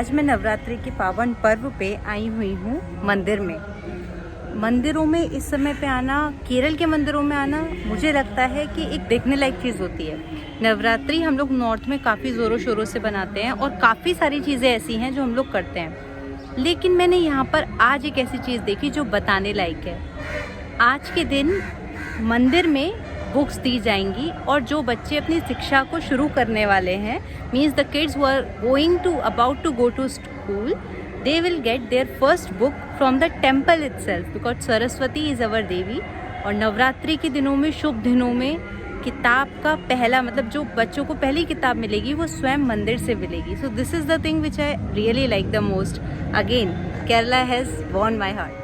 आज मैं नवरात्रि के पावन पर्व पे आई हुई हूँ मंदिर में। मंदिरों में इस समय पे आना, केरल के मंदिरों में आना, मुझे लगता है कि एक देखने लायक चीज़ होती है। नवरात्रि हम लोग नॉर्थ में काफ़ी ज़ोरों शोरों से बनाते हैं और काफ़ी सारी चीज़ें ऐसी हैं जो हम लोग करते हैं, लेकिन मैंने यहाँ पर आज एक ऐसी चीज़ देखी जो बताने लायक है। आज के दिन मंदिर में बुक्स दी जाएंगी और जो बच्चे अपनी शिक्षा को शुरू करने वाले हैं, means the kids who are going to about to go to school, they will get their first book from the temple itself because Saraswati is our देवी। और नवरात्रि के दिनों में, शुभ दिनों में, किताब का पहला मतलब जो बच्चों को पहली किताब मिलेगी वो स्वयं मंदिर से मिलेगी। So this is the thing which I really like the most. Again Kerala has won my heart.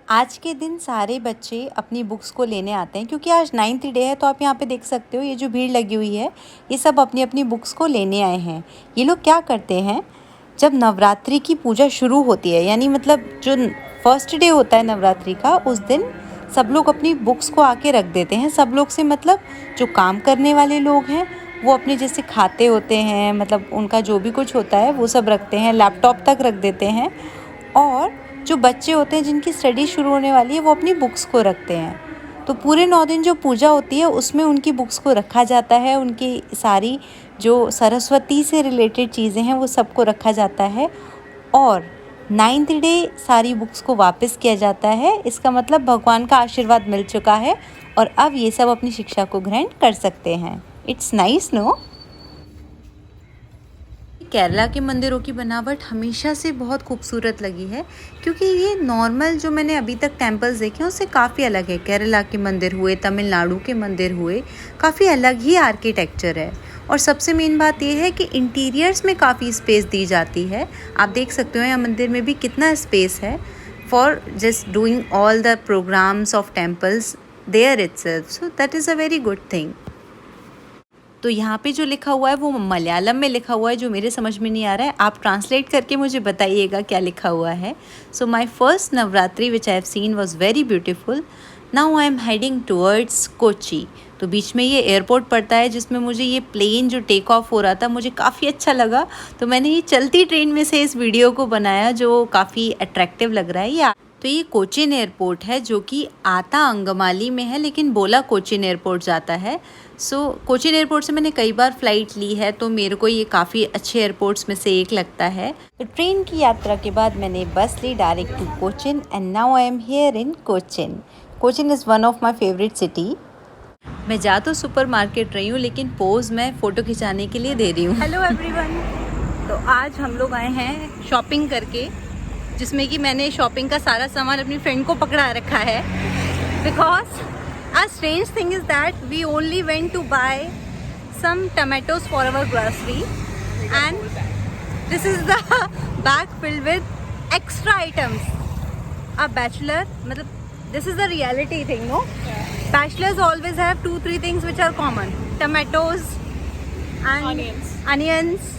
आज के दिन सारे बच्चे अपनी बुक्स को लेने आते हैं क्योंकि आज 9th डे है। तो आप यहाँ पे देख सकते हो ये जो भीड़ लगी हुई है, ये सब अपनी अपनी बुक्स को लेने आए हैं। ये लोग क्या करते हैं, जब नवरात्रि की पूजा शुरू होती है, यानी मतलब जो फर्स्ट डे होता है नवरात्रि का, उस दिन सब लोग अपनी बुक्स को आके रख देते हैं। सब लोग से मतलब जो काम करने वाले लोग हैं वो अपने जैसे खाते होते हैं, मतलब उनका जो भी कुछ होता है वो सब रखते हैं, लैपटॉप तक रख देते हैं। और जो बच्चे होते हैं जिनकी स्टडी शुरू होने वाली है वो अपनी बुक्स को रखते हैं। तो पूरे 9 दिन जो पूजा होती है उसमें उनकी बुक्स को रखा जाता है, उनकी सारी जो सरस्वती से रिलेटेड चीज़ें हैं वो सबको रखा जाता है। और 9th डे सारी बुक्स को वापस किया जाता है। इसका मतलब भगवान का आशीर्वाद मिल चुका है और अब ये सब अपनी शिक्षा को ग्रहण कर सकते हैं। It's nice no. केरला के मंदिरों की बनावट हमेशा से बहुत खूबसूरत लगी है क्योंकि ये नॉर्मल जो मैंने अभी तक टेम्पल्स देखे हैं उससे काफ़ी अलग है। केरला के मंदिर हुए, तमिलनाडु के मंदिर हुए, काफ़ी अलग ही आर्किटेक्चर है। और सबसे मेन बात ये है कि इंटीरियर्स में काफ़ी स्पेस दी जाती है। आप देख सकते हो यहाँ मंदिर में भी कितना स्पेस है for just doing all the programs of temples there itself. So that is a very good thing. तो यहाँ पे जो लिखा हुआ है वो मलयालम में लिखा हुआ है, जो मेरे समझ में नहीं आ रहा है। आप ट्रांसलेट करके मुझे बताइएगा क्या लिखा हुआ है। So my first Navratri which I have seen was very beautiful. Now I am heading towards Kochi. तो बीच में ये एयरपोर्ट पड़ता है जिसमें मुझे ये प्लेन जो टेक ऑफ हो रहा था मुझे काफ़ी अच्छा लगा। तो मैंने ये चलती ट्रेन में से इस वीडियो को बनाया जो काफ़ी अट्रैक्टिव लग रहा है। तो ये कोचीन एयरपोर्ट है जो कि आता अंगमाली में है, लेकिन बोला कोचीन एयरपोर्ट जाता है। सो कोचीन एयरपोर्ट से मैंने कई बार फ़्लाइट ली है तो मेरे को ये काफ़ी अच्छे एयरपोर्ट्स में से एक लगता है। तो ट्रेन की यात्रा के बाद मैंने बस ली direct to Cochin and now I am here in Cochin. Cochin is one of my favourite city. मैं जा तो सुपर मार्केट रही हूँ लेकिन पोज मैं फ़ोटो खिंचाने के लिए दे रही हूँ। Hello everyone. तो आज हम लोग आए हैं शॉपिंग करके, जिसमें कि मैंने शॉपिंग का सारा सामान अपनी फ्रेंड को पकड़ा रखा है। Because a strange thing is that we only went to buy some tomatoes for our grocery and this is the bag filled with extra items. A bachelor, matlab this is the reality thing, no? Yeah. Bachelors always have 2-3 things which are common: tomatoes and onions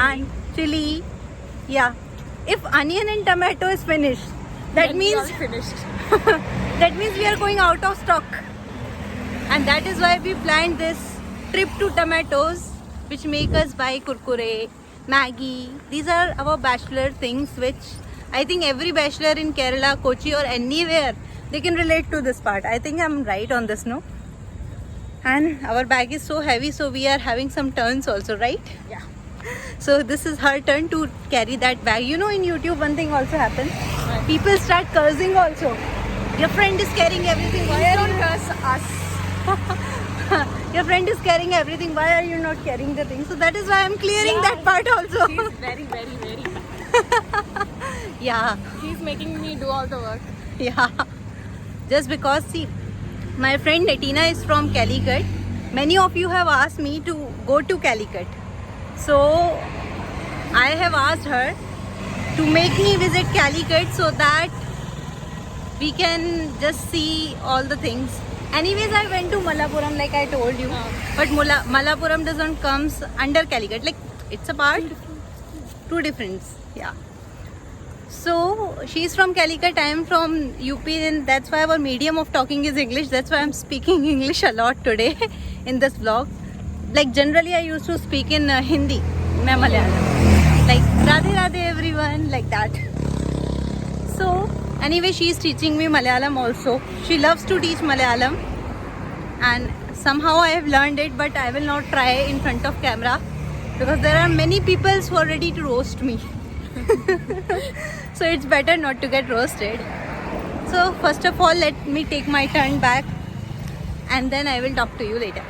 and chili. Yeah. If onion and tomato is finished, that means that means we are going out of stock. And that is why we planned this trip to tomatoes, which make us buy kurkure, Maggi. These are our bachelor things which I think every bachelor in Kerala, Kochi or anywhere, they can relate to this part. I think I'm right on this, no? And our bag is so heavy, so we are having some turns also, right? Yeah. So this is her turn to carry that bag. You know, in YouTube one thing also happens. Right. People start cursing also. Your friend is carrying everything. Why are you curse us? Your friend is carrying everything. Why are you not carrying the thing? So that is why I'm clearing that part also. She's very Yeah. She's making me do all the work. Yeah. Just because, see, my friend Netina is from Calicut. Many of you have asked me to go to Calicut. So I have asked her to make me visit Calicut so that we can just see all the things. Anyways, I went to Malappuram like I told you, but Malappuram doesn't comes under Calicut. Like it's a part, two different. Yeah. So she's from Calicut, I am from UP, and that's why our medium of talking is English. That's why I'm speaking English a lot today in this vlog. like generally I used to speak in Hindi, मैं Malayalam, like Radhe Radhe everyone, like that. So anyway, she is teaching me Malayalam also. She loves to teach Malayalam, and somehow I have learned it, but I will not try in front of camera because there are many people who are ready to roast me. So it's better not to get roasted. So first of all, let me take my turn back and then I will talk to you later.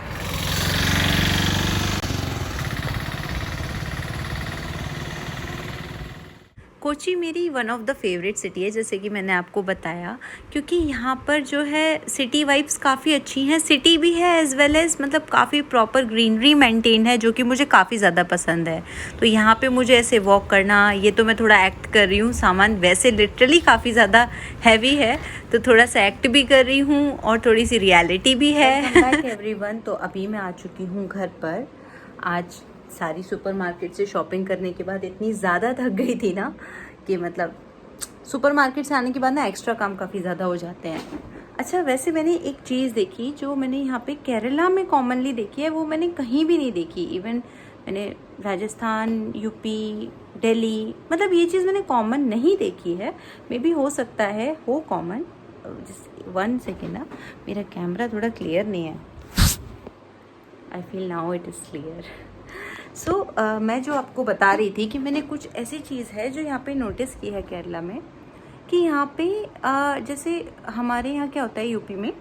Kochi मेरी one of the favourite city है, जैसे कि मैंने आपको बताया, क्योंकि यहाँ पर जो है सिटी वाइब्स काफ़ी अच्छी हैं. सिटी भी है एज़ वेल एज़ मतलब काफ़ी प्रॉपर ग्रीनरी मेंटेन है, जो कि मुझे काफ़ी ज़्यादा पसंद है. तो यहाँ पे मुझे ऐसे वॉक करना, ये तो मैं थोड़ा एक्ट कर रही हूँ, सामान वैसे लिटरली काफ़ी ज़्यादा हैवी है, तो थोड़ा सा एक्ट भी कर रही हूँ और थोड़ी सी रियलिटी भी है. एवरीवन, तो अभी मैं आ चुकी हूँ घर पर. आज सारी सुपरमार्केट से शॉपिंग करने के बाद इतनी ज़्यादा थक गई थी ना कि मतलब सुपरमार्केट से आने के बाद ना एक्स्ट्रा काम काफ़ी ज़्यादा हो जाते हैं. अच्छा, वैसे मैंने एक चीज़ देखी जो मैंने यहाँ पे केरला में कॉमनली देखी है, वो मैंने कहीं भी नहीं देखी. इवन मैंने राजस्थान, यूपी, दिल्ली, मतलब ये चीज़ मैंने कॉमन नहीं देखी है. मे बी हो सकता है हो कॉमन. वन सेकेंड ना, मेरा कैमरा थोड़ा क्लियर नहीं है. I feel now it is clear. So मैं जो आपको बता रही थी कि मैंने कुछ ऐसी चीज़ है जो यहाँ पे नोटिस की है केरला में, कि यहाँ पे जैसे हमारे यहाँ क्या होता है यूपी में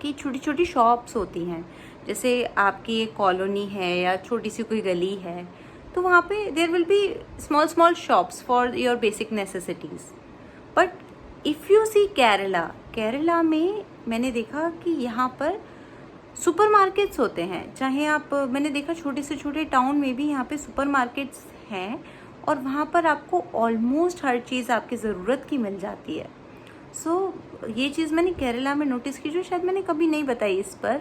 कि छोटी छोटी शॉप्स होती हैं. जैसे आपकी एक कॉलोनी है या छोटी सी कोई गली है, तो वहाँ पे there will be small small shops for your basic necessities. But if you see Kerala में मैंने देखा कि यहाँ पर सुपरमार्केट्स होते हैं. चाहे आप, मैंने देखा छोटे से छोटे टाउन में भी यहाँ पे सुपरमार्केट्स हैं और वहाँ पर आपको ऑलमोस्ट हर चीज़ आपकी ज़रूरत की मिल जाती है. सो ये चीज़ मैंने केरला में नोटिस की, जो शायद मैंने कभी नहीं बताई इस पर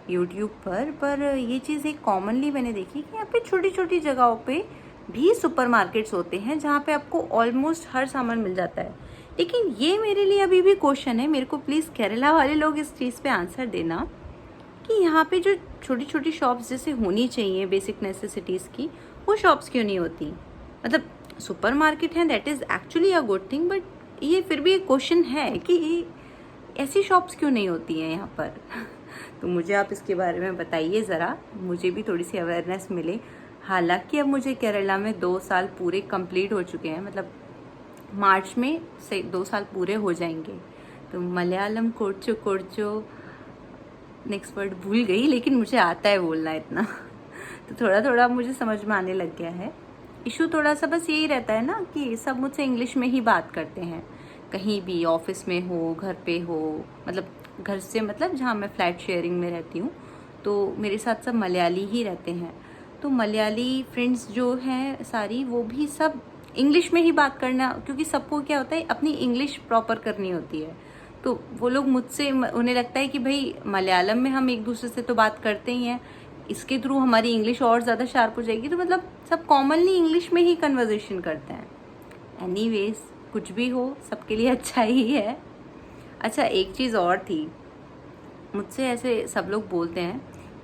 यूट्यूब पर ये चीज़ एक कॉमनली मैंने देखी कि यहाँ पे छोटी छोटी जगहों पे भी सुपरमार्केट्स होते हैं जहाँ पे आपको ऑलमोस्ट हर सामान मिल जाता है. लेकिन ये मेरे लिए अभी भी क्वेश्चन है, मेरे को प्लीज़ केरला वाले लोग इस चीज़ पर आंसर देना कि यहाँ पे जो छोटी छोटी शॉप्स जैसे होनी चाहिए बेसिक नेसेसिटीज़ की, वो शॉप्स क्यों नहीं होती. मतलब सुपरमार्केट है, that is actually a good thing, but ये फिर भी एक क्वेश्चन है कि ऐसी शॉप्स क्यों नहीं होती हैं यहाँ पर. तो मुझे आप इसके बारे में बताइए ज़रा, मुझे भी थोड़ी सी अवेयरनेस मिले. हालांकि अब मुझे केरला में 2 साल पूरे कंप्लीट हो चुके हैं, मतलब मार्च में से 2 साल पूरे हो जाएंगे. तो मलयालम कोर्चो नेक्स्ट वर्ड भूल गई, लेकिन मुझे आता है बोलना इतना. तो थोड़ा थोड़ा मुझे समझ में आने लग गया है. इशू थोड़ा सा बस यही रहता है ना कि सब मुझसे इंग्लिश में ही बात करते हैं, कहीं भी ऑफिस में हो, घर पे हो, मतलब घर से मतलब जहाँ मैं फ्लैट शेयरिंग में रहती हूँ, तो मेरे साथ सब मलयाली ही रहते हैं. तो मलयाली फ्रेंड्स जो हैं सारी, वो भी सब इंग्लिश में ही बात करना, क्योंकि सबको क्या होता है अपनी इंग्लिश प्रॉपर करनी होती है. तो वो लोग मुझसे, उन्हें लगता है कि भाई मलयालम में हम एक दूसरे से तो बात करते ही हैं, इसके थ्रू हमारी इंग्लिश और ज़्यादा शार्प हो जाएगी. तो मतलब सब कॉमनली इंग्लिश में ही कन्वर्सेशन करते हैं. एनीवेज, कुछ भी हो सबके लिए अच्छा ही है. अच्छा, एक चीज़ और थी, मुझसे ऐसे सब लोग बोलते हैं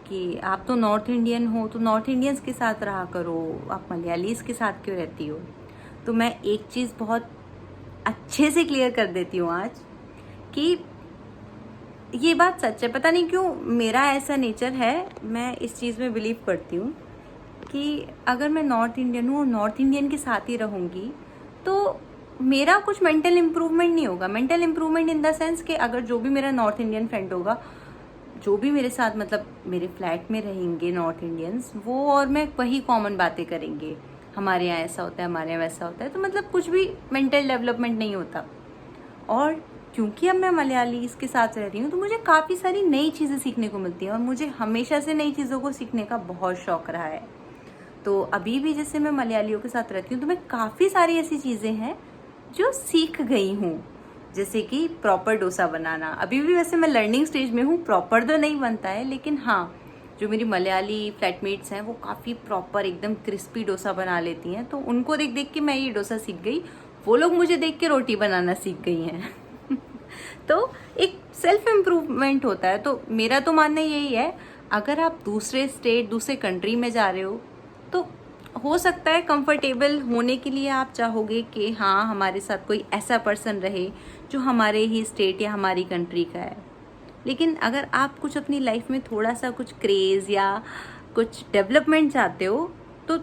कि आप तो नॉर्थ इंडियन हो, तो नॉर्थ इंडियंस के साथ रहा करो, आप मलयालीज़ के साथ क्यों रहती हो. तो मैं एक चीज़ बहुत अच्छे से क्लियर कर देती हूँ आज कि ये बात सच है. पता नहीं क्यों मेरा ऐसा नेचर है, मैं इस चीज़ में बिलीव करती हूँ कि अगर मैं नॉर्थ इंडियन हूँ और नॉर्थ इंडियन के साथ ही रहूँगी, तो मेरा कुछ मेंटल इम्प्रूवमेंट नहीं होगा. Mental improvement in the sense कि अगर जो भी मेरा नॉर्थ इंडियन फ्रेंड होगा, जो भी मेरे साथ मतलब मेरे फ्लैट में रहेंगे नॉर्थ इंडियंस, वो और मैं वही कॉमन बातें करेंगे. हमारे यहाँ ऐसा होता है, हमारे यहाँ वैसा होता है, तो मतलब कुछ भी मेंटल डेवलपमेंट नहीं होता. और क्योंकि अब मैं मलयाली इसके साथ रह रही हूँ, तो मुझे काफ़ी सारी नई चीज़ें सीखने को मिलती हैं और मुझे हमेशा से नई चीज़ों को सीखने का बहुत शौक़ रहा है. तो अभी भी जैसे मैं मलयालियों के साथ रहती हूँ, तो मैं काफ़ी सारी ऐसी चीज़ें हैं जो सीख गई हूँ, जैसे कि प्रॉपर डोसा बनाना. अभी भी वैसे मैं लर्निंग स्टेज में हूँ, प्रॉपर तो नहीं बनता है, लेकिन हाँ, जो मेरी मलयाली फ्लैटमेट्स हैं वो काफ़ी प्रॉपर एकदम क्रिस्पी डोसा बना लेती हैं. तो उनको देख देख के मैं ये डोसा सीख गई, वो लोग मुझे देख के रोटी बनाना सीख गई हैं. तो एक सेल्फ इम्प्रूवमेंट होता है. तो मेरा तो मानना यही है, अगर आप दूसरे स्टेट दूसरे कंट्री में जा रहे हो तो हो सकता है कंफर्टेबल होने के लिए आप चाहोगे कि हाँ हमारे साथ कोई ऐसा पर्सन रहे जो हमारे ही स्टेट या हमारी कंट्री का है। लेकिन अगर आप कुछ अपनी लाइफ में थोड़ा सा कुछ क्रेज़ या कुछ डेवलपमेंट चाहते हो तो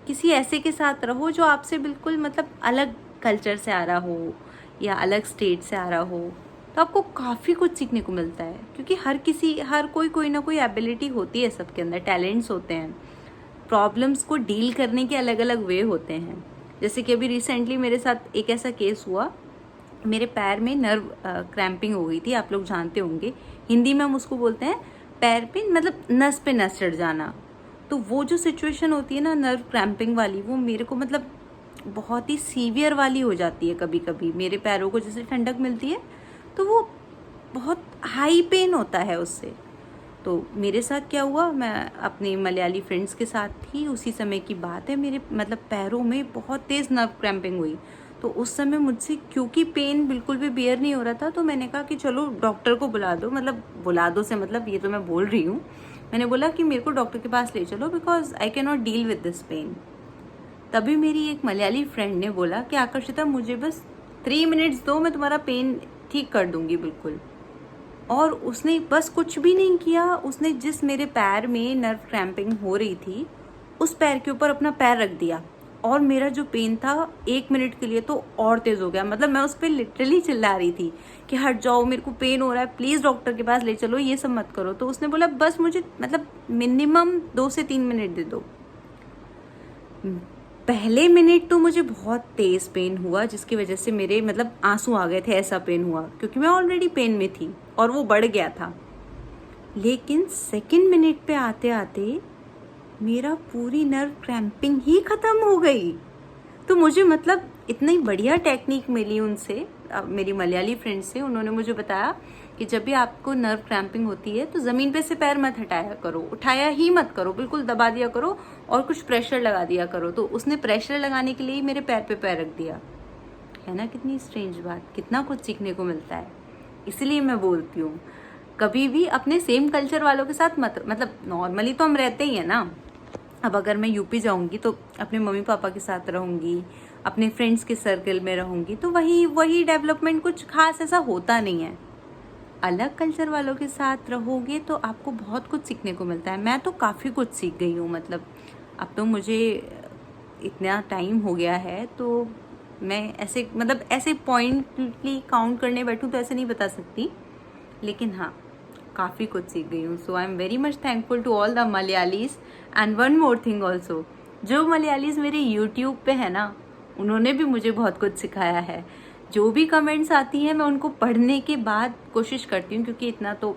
किसी ऐसे के साथ रहो जो आपसे बिल्कुल मतलब अलग कल्चर से आ रहा हो या अलग स्टेट से आ रहा हो, तो आपको काफ़ी कुछ सीखने को मिलता है। क्योंकि हर कोई ना कोई एबिलिटी होती है, सबके अंदर टैलेंट्स होते हैं, प्रॉब्लम्स को डील करने के अलग अलग वे होते हैं। जैसे कि अभी रिसेंटली मेरे साथ एक ऐसा केस हुआ, मेरे पैर में नर्व क्रैम्पिंग हो गई थी। आप लोग जानते होंगे, हिंदी में हम उसको बोलते हैं पैर पे मतलब नस पे नस चढ़ जाना। तो वो जो सिचुएशन होती है ना नर्व क्रैम्पिंग वाली, वो मेरे को मतलब बहुत ही सीवियर वाली हो जाती है। कभी कभी मेरे पैरों को जैसे ठंडक मिलती है तो वो बहुत हाई पेन होता है उससे। तो मेरे साथ क्या हुआ, मैं अपने मलयाली फ्रेंड्स के साथ थी, उसी समय की बात है, मेरे मतलब पैरों में बहुत तेज़ नर्व क्रैम्पिंग हुई। तो उस समय मुझसे क्योंकि पेन बिल्कुल भी बियर नहीं हो रहा था, तो मैंने कहा कि चलो डॉक्टर को बुला दो। मतलब बुला दो से मतलब ये तो मैं बोल रही हूँ, मैंने बोला कि मेरे को डॉक्टर के पास ले चलो because I can not deal with this pain. तभी मेरी एक मलयाली फ्रेंड ने बोला कि आकर्षिता मुझे बस 3 मिनट्स दो, मैं तुम्हारा पेन ठीक कर दूंगी बिल्कुल। और उसने बस कुछ भी नहीं किया, उसने जिस मेरे पैर में नर्व क्रैम्पिंग हो रही थी उस पैर के ऊपर अपना पैर रख दिया और मेरा जो पेन था 1 मिनट के लिए तो और तेज हो गया। मतलब मैं उस पर लिटरली चिल्ला रही थी कि हट जाओ, मेरे को पेन हो रहा है, प्लीज डॉक्टर के पास ले चलो, ये सब मत करो। तो उसने बोला बस मुझे मतलब मिनिमम 2 से 3 मिनट दे दो। पहले मिनट तो मुझे बहुत तेज पेन हुआ जिसकी वजह से मेरे मतलब आंसू आ गए थे, ऐसा पेन हुआ क्योंकि मैं ऑलरेडी पेन में थी और वो बढ़ गया था। लेकिन सेकंड मिनट पे आते आते मेरा पूरी नर्व क्रैम्पिंग ही खत्म हो गई। तो मुझे मतलब इतनी बढ़िया टेक्निक मिली उनसे, मेरी मलयाली फ्रेंड से। उन्होंने मुझे बताया कि जब भी आपको नर्व क्रैम्पिंग होती है तो ज़मीन पे से पैर मत हटाया करो, उठाया ही मत करो, बिल्कुल दबा दिया करो और कुछ प्रेशर लगा दिया करो। तो उसने प्रेशर लगाने के लिए ही मेरे पैर पे पैर रख दिया। है ना कितनी स्ट्रेंज बात, कितना कुछ सीखने को मिलता है। इसलिए मैं बोलती हूँ कभी भी अपने सेम कल्चर वालों के साथ मत, मतलब नॉर्मली तो हम रहते ही है ना। अब अगर मैं यूपी जाऊंगी तो अपने मम्मी पापा के साथ रहूंगी, अपने फ्रेंड्स के सर्कल में रहूंगी, तो वही डेवलपमेंट कुछ खास ऐसा होता नहीं है। अलग कल्चर वालों के साथ रहोगे तो आपको बहुत कुछ सीखने को मिलता है। मैं तो काफ़ी कुछ सीख गई हूँ। मतलब अब तो मुझे इतना टाइम हो गया है तो मैं ऐसे मतलब ऐसे पॉइंटली काउंट करने बैठूँ तो ऐसे नहीं बता सकती, लेकिन हाँ काफ़ी कुछ सीख गई हूँ। So I am very much thankful to all the Malayalis. And one more thing also, जो मलयालीज मेरे यूट्यूब पे है ना, उन्होंने भी मुझे बहुत कुछ सिखाया है। जो भी कमेंट्स आती हैं मैं उनको पढ़ने के बाद कोशिश करती हूँ, क्योंकि इतना तो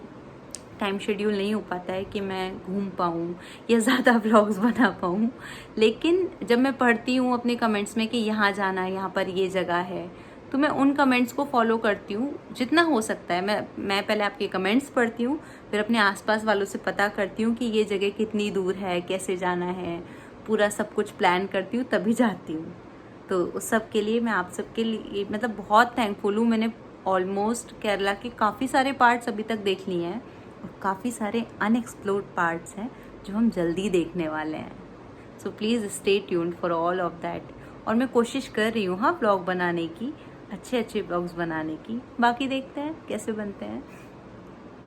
टाइम शेड्यूल नहीं हो पाता है कि मैं घूम पाऊँ या ज़्यादा व्लॉग्स बना पाऊँ। लेकिन जब मैं पढ़ती हूँ अपने कमेंट्स में कि यहाँ जाना है, यहाँ पर ये जगह है, तो मैं उन कमेंट्स को फॉलो करती हूँ जितना हो सकता है। मैं पहले आपके कमेंट्स पढ़ती हूँ, फिर अपने आसपास वालों से पता करती हूँ कि ये जगह कितनी दूर है, कैसे जाना है, पूरा सब कुछ प्लान करती हूँ तभी जाती हूँ। तो उस सब के लिए मैं आप सबके लिए मतलब बहुत थैंकफुल हूँ। मैंने ऑलमोस्ट केरला के काफ़ी सारे पार्ट्स अभी तक देख लिए हैं और काफ़ी सारे अनएक्सप्लोर्ड पार्ट्स हैं जो हम जल्दी देखने वाले हैं। So please stay tuned for all of that. और मैं कोशिश कर रही हूँ हाँ ब्लॉग बनाने की, अच्छे ब्लॉग्स बनाने की। बाकी देखते हैं कैसे बनते हैं।